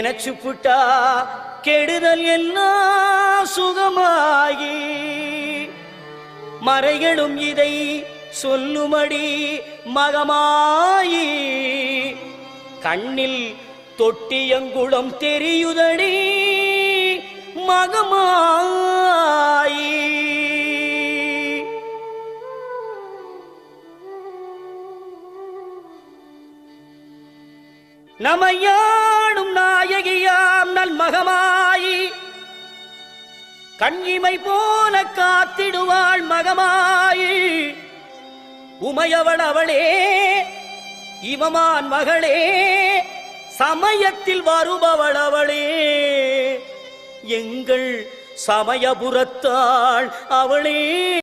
நினைச்சு புட்டா கெடுதல் எல்லாம் சுகமாகி மறைகளும் இதை சொல்லுமடி மகமாயி கண்ணில் தொட்டியங்குளம் தெரியுதடி மகமாயி நமையாடும் நாயகியாம் நல் மகமாயி கண்ணிமை போல காத்திடுவாள் மகமாயி உமையவள் அவளே இவமான் மகளே சமயத்தில் வருபவள் அவளே எங்கள் சமயபுரத்தாள் அவளே.